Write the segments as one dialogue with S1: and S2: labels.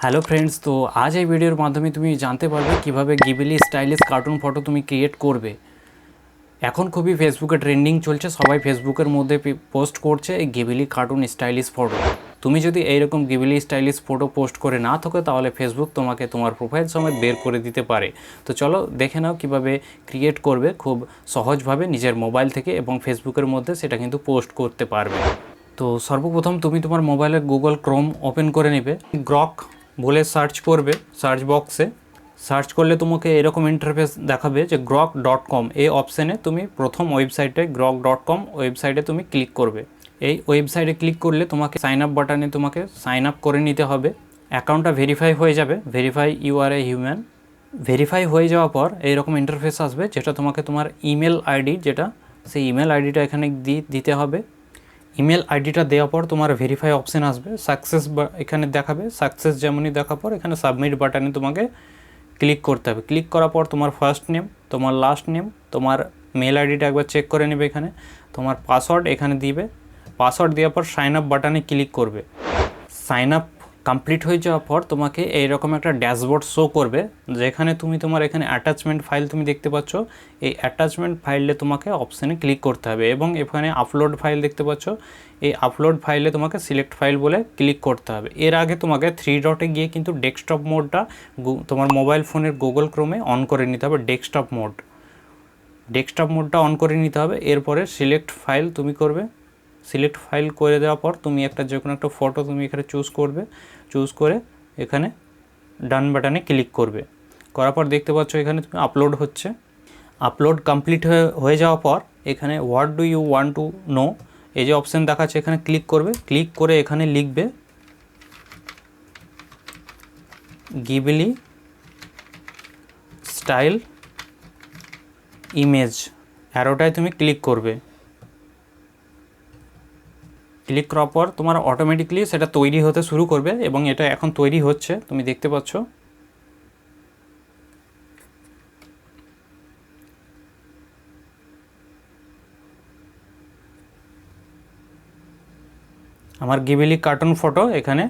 S1: Hello friends, তো আজ এই ভিডিওর মাধ্যমে তুমি জানতে পারবে কিভাবে গিবলি স্টাইলিশ কার্টুন ফটো তুমি ক্রিয়েট করবে। এখন খুবই ফেসবুকে ট্রেন্ডিং চলছে, সবাই ফেসবুকের মধ্যে পোস্ট করছে এই গিবলি কার্টুন স্টাইলিশ ফটো। তুমি যদি এইরকম গিবলি স্টাইলিশ ফটো পোস্ট করে না থাকো তাহলে ফেসবুক তোমাকে তোমার প্রোফাইল সমেত বের করে দিতে পারে। তো চলো দেখে নাও কিভাবে ক্রিয়েট করবে খুব সহজভাবে নিজের মোবাইল থেকে, এবং ফেসবুকের মধ্যে সেটা কিন্তু পোস্ট করতে পারবে। তো সর্বপ্রথম তুমি তোমার মোবাইলে গুগল ক্রোম ওপেন করে নেবে, গ্রক বলে সার্চ করবে। সার্চ বক্সে সার্চ করলে তোমাকে এরকম ইন্টারফেস দেখাবে যে grok.com, এই অপশানে তুমি প্রথম ওয়েবসাইটে grok.com ওয়েবসাইটে তুমি ক্লিক করবে। এই ওয়েবসাইটে ক্লিক করলে তোমাকে সাইন আপ বাটনে তোমাকে সাইন আপ করে নিতে হবে। অ্যাকাউন্টটা ভেরিফাই হয়ে যাবে, verify you are a human. Verify হয়ে যাওয়ার পর এইরকম ইন্টারফেস আসবে, যেটা তোমাকে তোমার ইমেল আইডি, যেটা সেই ইমেল আইডিটা এখানে দিতে হবে। ইমেল আইডিটা দেওয়ার পর তোমার ভেরিফাই অপশান আসবে, সাকসেস এখানে দেখাবে। সাকসেস যেমনই দেখার পর এখানে সাবমিট বাটনে তোমাকে ক্লিক করতে হবে। ক্লিক করার পর তোমার ফার্স্ট নেম, তোমার লাস্ট নেম, তোমার মেল আইডিটা একবার চেক করে নেবে। এখানে তোমার পাসওয়ার্ড এখানে দিবে। পাসওয়ার্ড দেওয়ার পর সাইন আপ বাটনে ক্লিক করবে। সাইন আপ কমপ্লিট হয়ে যাওয়ার পর তোমাকে এইরকম একটা ড্যাশবোর্ড শো করবে, যেখানে তুমি তোমার এখানে অ্যাটাচমেন্ট ফাইল তুমি দেখতে পাচ্ছ। এই অ্যাটাচমেন্ট ফাইলে তোমাকে অপশানে ক্লিক করতে হবে, এবং এখানে আপলোড ফাইল দেখতে পাচ্ছ। এই আপলোড ফাইলে তোমাকে সিলেক্ট ফাইল বলে ক্লিক করতে হবে। এর আগে তোমাকে 3 ডটে গিয়ে কিন্তু ডেস্কটপ মোডটা তোমার মোবাইল ফোনের গুগল ক্রোমে অন করে নিতে হবে। ডেস্কটপ মোডটা অন করে নিতে হবে। এরপরে সিলেক্ট ফাইল তুমি করবে। সিলেক্ট ফাইল করে দেওয়ার পর তুমি যে কোনো একটা ফটো তুমি এখানে চুজ করবে। চুজ করে এখানে ডান বাটনে ক্লিক করবে। করার পর দেখতে পাচ্ছ এখানে তুমি আপলোড হচ্ছে। আপলোড কমপ্লিট হয়ে যাওয়ার পর এখানে what do you want to know, এই যে অপশান দেখাচ্ছে এখানে ক্লিক করবে। ক্লিক করে এখানে লিখবে গিবলি স্টাইল ইমেজ, অ্যারোটায় তুমি ক্লিক করবে। ক্লিক করার পর তোমার অটোমেটিকলি সেটা তৈরি হতে শুরু করবে, এবং এটা এখন তৈরি হচ্ছে, তুমি দেখতে পাচ্ছ। আমার গিবলি কার্টুন ফটো এখানে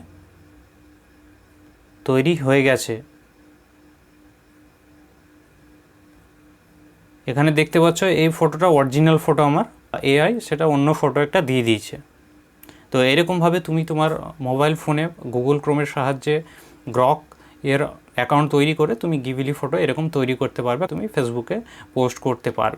S1: তৈরি হয়ে গেছে। এখানে দেখতে পাচ্ছ এই ফটোটা অরিজিনাল ফটো, আমার এআই সেটা অন্য ফটো একটা দিয়ে দিয়েছে। তো এরকমভাবে তুমি তোমার মোবাইল ফোনে গুগল ক্রোমের সাহায্যে গ্রক এর অ্যাকাউন্ট তৈরি করে তুমি গিবলি ফটো এরকম তৈরি করতে পারবে, তুমি ফেসবুকে পোস্ট করতে পারবে।